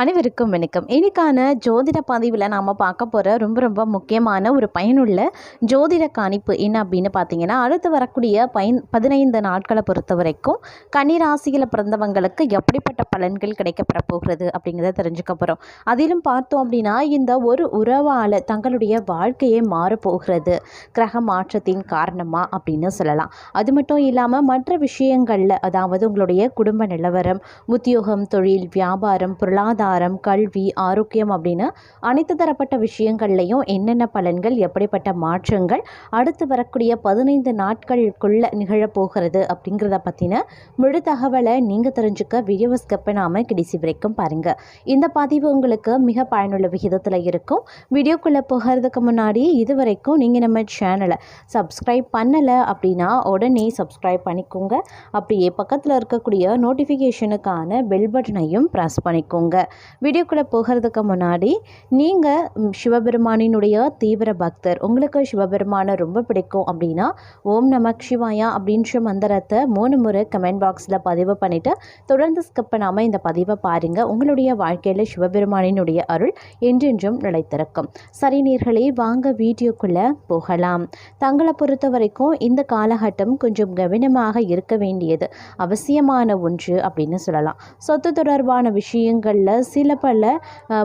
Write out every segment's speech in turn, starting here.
அனைவருக்கும் வணக்கம். இன்னைக்கான ஜோதிட பதிவில் நாம் பார்க்க போகிற ரொம்ப ரொம்ப முக்கியமான ஒரு பயனுள்ள ஜோதிட கணிப்பு என்ன அப்படின்னு பார்த்தீங்கன்னா, அடுத்து வரக்கூடிய 15 நாட்களை பொறுத்த வரைக்கும் கன்னிராசியில் பிறந்தவங்களுக்கு எப்படிப்பட்ட பலன்கள் கிடைக்கப்பெற போகிறது அப்படிங்கிறத தெரிஞ்சுக்க போகிறோம். அதிலும் பார்த்தோம் அப்படின்னா, இந்த ஒரு உறவால் தங்களுடைய வாழ்க்கையே மாறப்போகிறது கிரக மாற்றத்தின் காரணமாக அப்படின்னு சொல்லலாம். அது மட்டும் இல்லாமல் மற்ற விஷயங்களில், அதாவது உங்களுடைய குடும்ப நிலவரம், உத்தியோகம், தொழில், வியாபாரம், பொருளாதாரம், கல்வி, ஆரோக்கியம் அப்படின்னு அனைத்து தரப்பட்ட விஷயங்கள்லையும் என்னென்ன பலன்கள், எப்படிப்பட்ட மாற்றங்கள் அடுத்து வரக்கூடிய 15 நாட்களுக்குள்ள நிகழப்போகிறது அப்படிங்கிறத பற்றின முழு தகவலை நீங்கள் தெரிஞ்சுக்க வீடியோவை ஸ்கிப் பண்ணாமல் கடைசி வரைக்கும் பாருங்கள். இந்த பதிவு உங்களுக்கு மிக பயனுள்ள விகிதத்தில் இருக்கும். வீடியோக்குள்ளே போகிறதுக்கு முன்னாடி இது வரைக்கும் நீங்கள் நம்ம சேனலை சப்ஸ்கிரைப் பண்ணலை அப்படின்னா உடனே சப்ஸ்கிரைப் பண்ணிக்கோங்க. அப்படியே பக்கத்தில் இருக்கக்கூடிய நோட்டிஃபிகேஷனுக்கான பெல் பட்டனையும் ப்ரெஸ் பண்ணிக்கோங்க. வீடியோக்குள்ளே போகிறதுக்கு முன்னாடி நீங்கள் சிவபெருமானினுடைய தீவிர பக்தர், உங்களுக்கு சிவபெருமானை ரொம்ப பிடிக்கும் அப்படின்னா ஓம் நமக் சிவாயா அப்படின்ற மந்திரத்தை 3 முறை கமெண்ட் பாக்ஸில் பதிவு பண்ணிவிட்டு தொடர்ந்து ஸ்கிப் பண்ணாமல் இந்த பதிவை பாருங்கள். உங்களுடைய வாழ்க்கையில் சிவபெருமானினுடைய அருள் என்றென்றும் நிலைத்திருக்கும். சரி நேயர்களே, வாங்க வீடியோக்குள்ளே போகலாம். தங்களை பொறுத்த வரைக்கும் இந்த காலகட்டம் கொஞ்சம் கவனமாக இருக்க வேண்டியது அவசியமான ஒன்று அப்படின்னு சொல்லலாம். சொத்து தொடர்பான விஷயங்களில் சில பல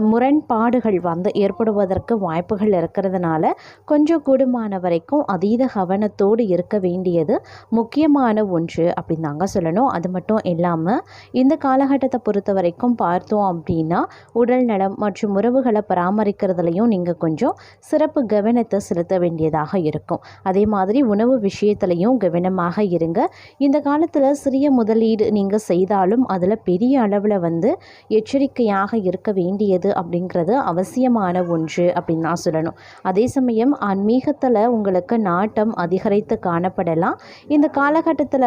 முரண்பாடுகள் ஏற்படுவதற்கு வாய்ப்புகள் இருக்கிறதுனால கொஞ்சம் கூடுமான வரைக்கும் அதீத கவனத்தோடு இருக்க வேண்டியது முக்கியமான ஒன்று அப்படின்னு தாங்க சொல்லணும். அது மட்டும் இல்லாமல் இந்த காலகட்டத்தை பொறுத்த வரைக்கும் பார்த்தோம் அப்படின்னா உடல் நலம் மற்றும் உறவுகளை பராமரிக்கிறதுலையும் நீங்கள் கொஞ்சம் சிறப்பு கவனத்தை செலுத்த வேண்டியதாக இருக்கும். அதே மாதிரி உணவு விஷயத்துலையும் கவனமாக இருங்க. இந்த காலத்தில் சிறிய முதலீடு நீங்கள் செய்தாலும் அதில் பெரிய அளவில் எச்சரிக்கையாக இருக்க வேண்டியது அப்படிங்கிறது அவசியமான ஒன்று அப்படின்னு நான் சொல்லணும். அதே சமயம் ஆன்மீகத்தில் உங்களுக்கு நாட்டம் அதிகரித்து காணப்படலாம். இந்த காலகட்டத்தில்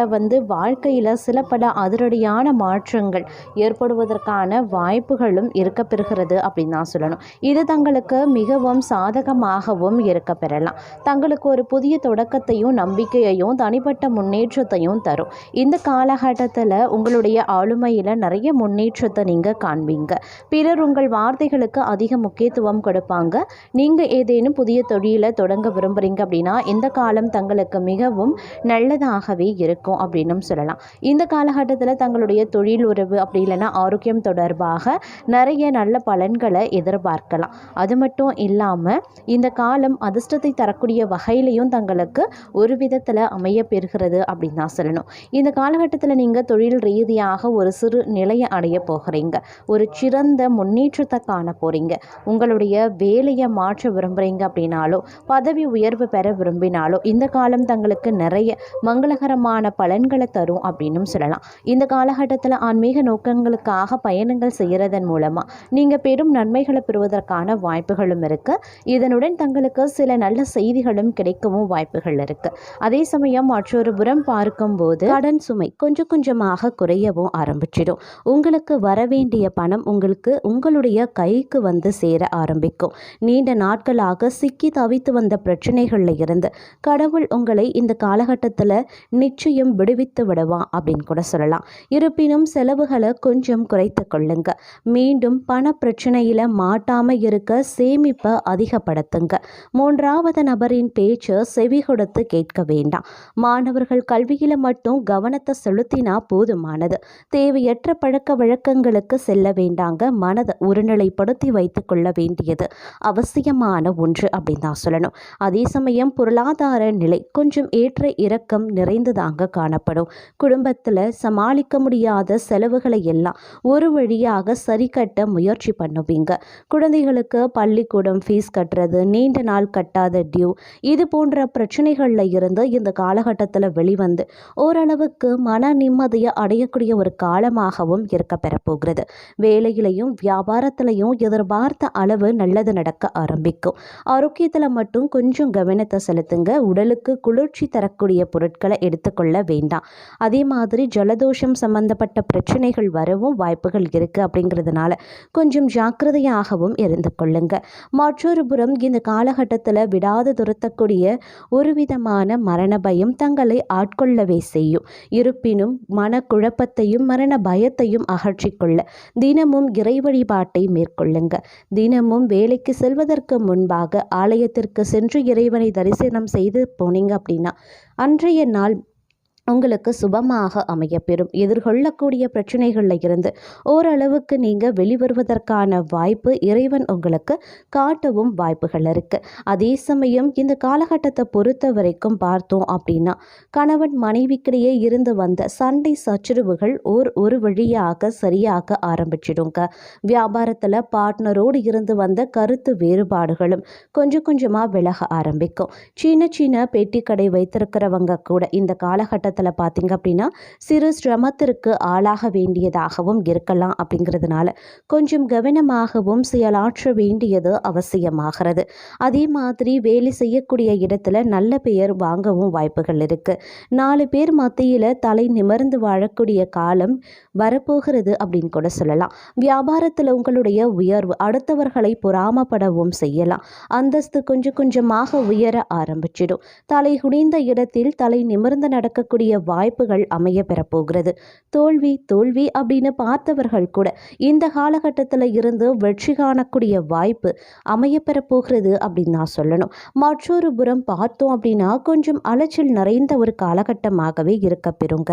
வாழ்க்கையில் சில பல அதிரடியான மாற்றங்கள் ஏற்படுவதற்கான வாய்ப்புகளும் இருக்க பெறுகிறது அப்படின்னு நான் சொல்லணும். இது தங்களுக்கு மிகவும் சாதகமாகவும் இருக்க பெறலாம். தங்களுக்கு ஒரு புதிய தொடக்கத்தையும் நம்பிக்கையையும் தனிப்பட்ட முன்னேற்றத்தையும் தரும். இந்த காலகட்டத்தில் உங்களுடைய ஆளுமையில் நிறைய முன்னேற்றத்தை நீங்கள் காண்பீங்க. பிறர் உங்கள் வார்த்தைகளுக்கு அதிக முக்கியத்துவம் கொடுப்பாங்க. நீங்கள் ஏதேனும் புதிய தொழிலை தொடங்க விரும்புகிறீங்க அப்படின்னா இந்த காலம் தங்களுக்கு மிகவும் நல்லதாகவே இருக்கும் அப்படின்னு சொல்லலாம். இந்த காலகட்டத்தில் தங்களுடைய தொழில், உறவு அப்படி இல்லைன்னா ஆரோக்கியம் தொடர்பாக நிறைய நல்ல பலன்களை எதிர்பார்க்கலாம். அது மட்டும் இல்லாமல் இந்த காலம் அதிர்ஷ்டத்தை தரக்கூடிய வகையிலையும் தங்களுக்கு ஒரு விதத்தில் அமைய பெறுகிறது அப்படின்னு தான் சொல்லணும். இந்த காலகட்டத்தில் நீங்கள் தொழில் ரீதியாக ஒரு சிறு நிலையை அடைய போகிறீங்க. ஒரு சிறந்த முன்னேற்றத்தை காண போகிறீங்க. உங்களுடைய வேலையை மாற்ற விரும்புகிறீங்க அப்படின்னாலோ, பதவி உயர்வு பெற விரும்பினாலோ இந்த காலம் தங்களுக்கு நிறைய மங்களகரமான பலன்களை தரும் அப்படின்னு சொல்லலாம். இந்த காலகட்டத்தில் ஆன்மீக நோக்கங்களுக்காக பயணங்கள் செய்கிறதன் மூலமாக நீங்கள் பெரும் நன்மைகளை பெறுவதற்கான வாய்ப்புகளும் இருக்குது. இதனுடன் தங்களுக்கு சில நல்ல செய்திகளும் கிடைக்கவும் வாய்ப்புகள் இருக்குது. அதே சமயம் மற்றொரு புறம் பார்க்கும்போது கடன் சுமை கொஞ்சம் கொஞ்சமாக குறையவும் ஆரம்பிச்சிடும். உங்களுக்கு வரவேண்டிய பணம் உங்களுடைய கைக்கு சேர ஆரம்பிக்கும். நீண்ட நாட்களாக சிக்கி தவித்து வந்த பிரச்சனைகளில் இருந்து கடவுள் உங்களை இந்த காலகட்டத்தில் நிச்சயம் விடுவித்து விடுவான் அப்படின்னு கூட சொல்லலாம். இருப்பினும் செலவுகளை கொஞ்சம் குறைத்து கொள்ளுங்க. மீண்டும் பண பிரச்சனையில் மாட்டாம இருக்க சேமிப்பை அதிகப்படுத்துங்க. 3வது நபரின் பேச்சு செவி கொடுத்து கேட்க வேண்டாம். மாணவர்கள் கல்வியில மட்டும் கவனத்தை செலுத்தினா போதுமானது. தேவையற்ற பழக்க வழக்கங்களுக்கு செல்ல வேண்டாங்க. மனதை ஒருநிலைப்படுத்தி வைத்துக் கொள்ள வேண்டியது அவசியமான ஒன்று அப்படின்னு தான் சொல்லணும். அதே சமயம் பொருளாதார நிலை கொஞ்சம் ஏற்ற இறக்கம் நிறைந்துதாங்க காணப்படும். குடும்பத்தில் சமாளிக்க முடியாத செலவுகளை எல்லாம் ஒரு வழியாக சரி கட்ட முயற்சி பண்ணுவீங்க. குழந்தைகளுக்கு பள்ளிக்கூடம் ஃபீஸ் கட்டுறது, நீண்ட நாள் கட்டாத டியூ, இது போன்ற பிரச்சனைகளில் இருந்து இந்த காலகட்டத்தில் வெளிவந்து ஓரளவுக்கு மன நிம்மதியை அடையக்கூடிய ஒரு காலமாகவும் இருக்க பெறப்போகிறது. வேலையிலையும் வியாபாரத்திலையும் எதிர்பார்த்த அளவு நல்லது நடக்க ஆரம்பிக்கும். ஆரோக்கியத்தில் மட்டும் கொஞ்சம் கவனத்தை செலுத்துங்க. உடலுக்கு குளிர்ச்சி தரக்கூடிய பொருட்களை எடுத்துக்கொள்ள வேண்டாம். அதே மாதிரி ஜலதோஷம் சம்பந்தப்பட்ட பிரச்சனைகள் வரவும் வாய்ப்புகள் இருக்குது. அப்படிங்கிறதுனால கொஞ்சம் ஜாக்கிரதையாகவும் இருந்து கொள்ளுங்க. மற்றொரு புறம் இந்த காலகட்டத்தில் விடாது துரத்தக்கூடிய ஒரு விதமான மரண பயம் தங்களை ஆட்கொள்ளவே செய்யும். இருப்பினும் மனக்குழப்பத்தையும் மரண பயத்தையும் அகற்றிக்கொள்ள தினமும் தினமும் இறை வழிபாட்டை மேற்கொள்ளுங்க. தினமும் வேலைக்கு செல்வதற்கு முன்பாக ஆலயத்திற்கு சென்று இறைவனை தரிசனம் செய்து போனீங்க அப்படின்னா அன்றைய நாள் உங்களுக்கு சுபமாக அமையப்பெறும். எதிர்கொள்ளக்கூடிய பிரச்சனைகளில் இருந்து ஓரளவுக்கு நீங்கள் வெளிவருவதற்கான வாய்ப்பு இறைவன் உங்களுக்கு காட்டவும் வாய்ப்புகள் இருக்குது. அதே சமயம் இந்த காலகட்டத்தை பொறுத்த வரைக்கும் பார்த்தோம் அப்படின்னா கணவன் மனைவிக்கிடையே இருந்து வந்த சண்டை சச்சரவுகள் ஒரு வழியாக சரியாக ஆரம்பிச்சிடுங்க. வியாபாரத்தில் பார்ட்னரோடு இருந்து வந்த கருத்து வேறுபாடுகளும் கொஞ்சம் கொஞ்சமாக விலக ஆரம்பிக்கும். சின்ன பெட்டி கடை வைத்திருக்கிறவங்க கூட இந்த காலகட்டத்தில் பார்த்தீங்க அப்படின்னா சிறு சிரமத்திற்கு ஆளாக வேண்டியதாகவும் இருக்கலாம். அப்படிங்கிறதுனால கொஞ்சம் கவனமாகவும் செயலாற்ற வேண்டியது அவசியமாகிறது. அதே மாதிரி வேலை செய்யக்கூடிய இடத்துல நல்ல பெயர் வாங்கவும் வாய்ப்புகள் இருக்கு. 4 பேர் மத்தியில் தலை நிமிர்ந்து வாழக்கூடிய காலம் வரப்போகிறது அப்படின்னு கூட சொல்லலாம். வியாபாரத்தில் உங்களுடைய உயர்வு அடுத்தவர்களை பொறாமப்படவும் செய்யலாம். அந்தஸ்து கொஞ்சம் கொஞ்சமாக உயர ஆரம்பிச்சிடும். தலை குனிந்த இடத்தில் தலை நிமிர்ந்து நடக்கக்கூடிய வாய்ப்புகள் அமைய பெறப்போகிறது. தோல்வி அப்படின்னு பார்த்தவர்கள் கூட இந்த காலகட்டத்தில் இருந்து வெற்றி காணக்கூடிய வாய்ப்பு அமைய பெறப்போகிறது அப்படின்னு நான் சொல்லணும். மற்றொரு புறம் பார்த்தோம் அப்படின்னா கொஞ்சம் அலைச்சல் நிறைந்த ஒரு காலகட்டமாகவே இருக்க பெறுங்க.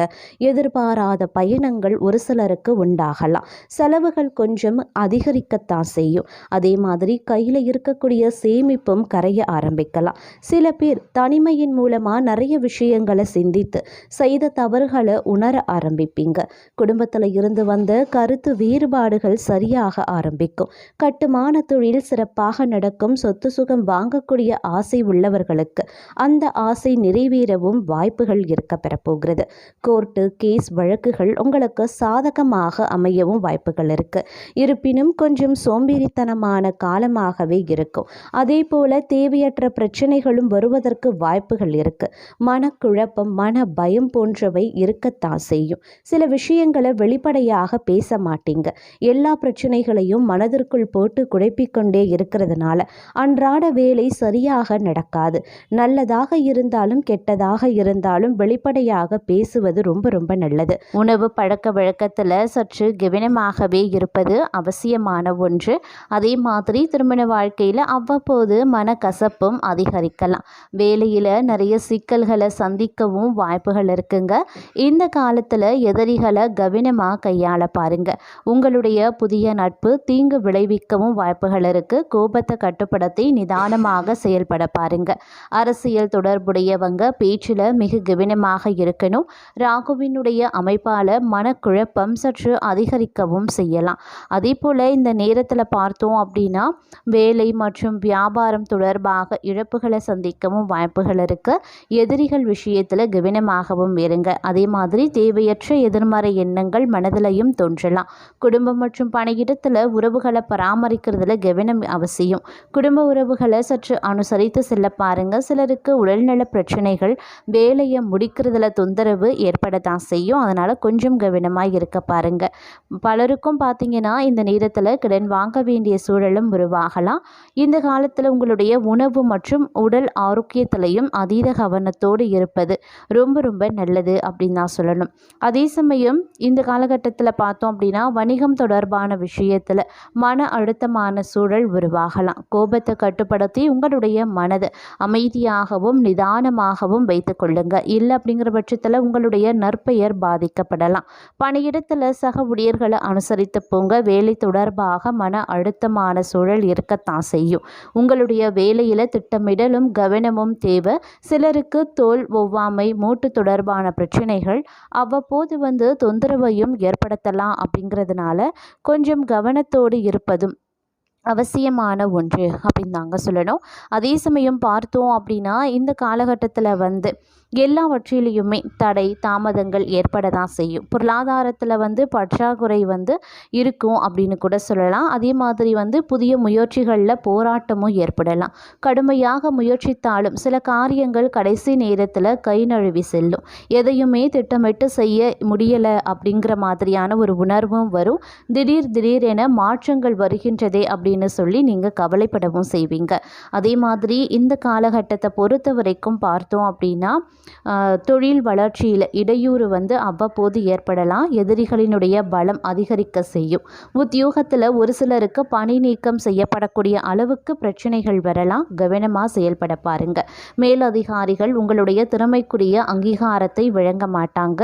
எதிர்பாராத பயணங்கள் ஒரு சிலருக்கு உண்டாகலாம். செலவுகள் கொஞ்சம் அதிகரிக்கத்தான் செய்யும். அதே மாதிரி கையில் இருக்கக்கூடிய சேமிப்பும் கரைய ஆரம்பிக்கலாம். சில பேர் தனிமையின் மூலமாக நிறைய விஷயங்களை சிந்தித்து செய்த தவறுகளை உணர ஆரம்பிப்பீங்க. குடும்பத்தில் இருந்து வந்த கருத்து வேறுபாடுகள் சரியாக ஆரம்பிக்கும். கட்டுமான தொழில் சிறப்பாக நடக்கும். சொத்து சுகம் வாங்கக்கூடிய ஆசை உள்ளவர்களுக்கு அந்த ஆசை நிறைவேறவும் வாய்ப்புகள் இருக்க பெறப்போகிறது. கோர்ட்டு கேஸ் வழக்குகள் உங்களுக்கு சாதகமாக அமையவும் வாய்ப்புகள் இருக்கு. இருப்பினும் கொஞ்சம் சோம்பேறித்தனமான காலமாகவே இருக்கும். அதே போல தேவையற்ற பிரச்சனைகளும் வருவதற்கு வாய்ப்புகள் இருக்கு. மனக்குழப்பம் மன பயம் போன்றவை இருக்கத்தான் செய்யும். சில விஷயங்களை வெளிப்படையாக பேச மாட்டீங்க. எல்லா பிரச்சனைகளையும் மனதிற்குள் போட்டு குழப்பிக்கொண்டே இருக்கிறதுனால அன்றாட வேலை சரியாக நடக்காது. நல்லதாக இருந்தாலும் கெட்டதாக இருந்தாலும் வெளிப்படையாக பேசுவது ரொம்ப ரொம்ப நல்லது. உணவு பழக்க வழக்கத்தில் சற்று கவனமாகவே இருப்பது அவசியமான ஒன்று. அதே மாதிரி திருமண வாழ்க்கையில் அவ்வப்போது மனக்கசப்பும் அதிகரிக்கலாம். வேலையில் நிறைய சிக்கல்களை சந்திக்கவும் வாய்ப்புகள் இருக்குங்க. இந்த காலத்தில் எதிரிகளை கவனமாக கையாள பாருங்க. உங்களுடைய புதிய நட்பு தீங்கு விளைவிக்கவும் வாய்ப்புகள் இருக்கு. கோபத்தை கட்டுப்படுத்தி நிதானமாக செயல்பட பாருங்க. அரசியல் தொடர்புடையவங்க பேச்சில் மிக கவனமாக இருக்கணும். ராகுவினுடைய அமைப்பால் மனக்குழப்பம் சற்று அதிகரிக்கவும் செய்யலாம். அதே போல் இந்த நேரத்தில் பார்த்தோம் அப்படின்னா வேலை மற்றும் வியாபாரம் தொடர்பாக இழப்புகளை சந்திக்கவும் வாய்ப்புகள் இருக்கு. எதிரிகள் விஷயத்தில் கவனமாகவும் இருங்க. அதே மாதிரி தேவையற்ற எதிர்மறை எண்ணங்கள் மனதிலையும் தோன்றலாம். குடும்பம் மற்றும் பணியிடத்தில் உறவுகளை பராமரிக்கிறதுல கவனம் அவசியம். குடும்ப உறவுகளை சற்று அனுசரித்து செல்ல பாருங்க. சிலருக்கு உடல்நல பிரச்சனைகள் வேலையை முடிக்கிறதுல தொந்தரவு ஏற்படத்தான் செய்யும். அதனால் கொஞ்சம் கவனமாக இருக்க பாருங்க. பலருக்கும் பார்த்தீங்கன்னா இந்த நேரத்தில் கடன் வாங்க வேண்டிய சூழலும் உருவாகலாம். இந்த காலத்தில் உங்களுடைய உணவு மற்றும் உடல் ஆரோக்கியத்திலையும் அதீத கவனத்தோடு இருப்பது ரொம்ப ரொம்ப நல்லது அப்படின்னு தான் சொல்லணும். அதே சமயம் இந்த காலகட்டத்தில் பார்த்தோம் அப்படின்னா வணிகம் தொடர்பான விஷயத்தில் மன அழுத்தமான சூழல் உருவாகலாம். கோபத்தை கட்டுப்படுத்தி உங்களுடைய மனதை அமைதியாகவும் நிதானமாகவும் வைத்து கொள்ளுங்க. இல்லை அப்படிங்கிற பட்சத்தில் உங்களுடைய நற்பெயர் பாதிக்கப்படலாம். பணியிடத்தில் சக ஊழியர்களை அனுசரித்து போங்க. வேலை தொடர்பாக மன அழுத்தமான சூழல் இருக்கத்தான் செய்யும். உங்களுடைய வேலையில் திட்டமிடலும் கவனமும் தேவை. சிலருக்கு தோல் ஒவ்வாமை மூட்டு தொடர்பான பிரச்சனைகள் அவ்வப்போது தொந்தரவையும் ஏற்படுத்தலாம். அப்படிங்கிறதுனால கொஞ்சம் கவனத்தோடு இருப்பதும் அவசியமான ஒன்று அப்படின்னு தாங்க சொல்லணும். அதே சமயம் பார்த்தோம் அப்படின்னா இந்த காலகட்டத்தில் எல்லாவற்றிலையுமே தடை தாமதங்கள் ஏற்பட தான் செய்யும். பொருளாதாரத்தில் பற்றாக்குறை இருக்கும் அப்படின்னு கூட சொல்லலாம். அதே மாதிரி புதிய முயற்சிகளில் போராட்டமும் ஏற்படலாம். கடுமையாக முயற்சித்தாலும் சில காரியங்கள் கடைசி நேரத்தில் கை நழுவி செல்லும். எதையுமே திட்டமிட்டு செய்ய முடியலை அப்படிங்கிற மாதிரியான ஒரு உணர்வும் வரும். திடீரென மாற்றங்கள் வருகின்றதே அப்படி அப்படின்னு சொல்லி நீங்கள் கவலைப்படவும் செய்வீங்க. அதே மாதிரி இந்த காலகட்டத்தை பொறுத்த வரைக்கும் பார்த்தோம் அப்படின்னா தொழில் வளர்ச்சியில் இடையூறு அவ்வப்போது ஏற்படலாம். எதிரிகளினுடைய பலம் அதிகரிக்க செய்யும். உத்தியோகத்தில் ஒரு சிலருக்கு பணி நீக்கம் செய்யப்படக்கூடிய அளவுக்கு பிரச்சனைகள் வரலாம். கவனமாக செயல்பட பாருங்க. மேலதிகாரிகள் உங்களுடைய திறமைக்குரிய அங்கீகாரத்தை வழங்க மாட்டாங்க.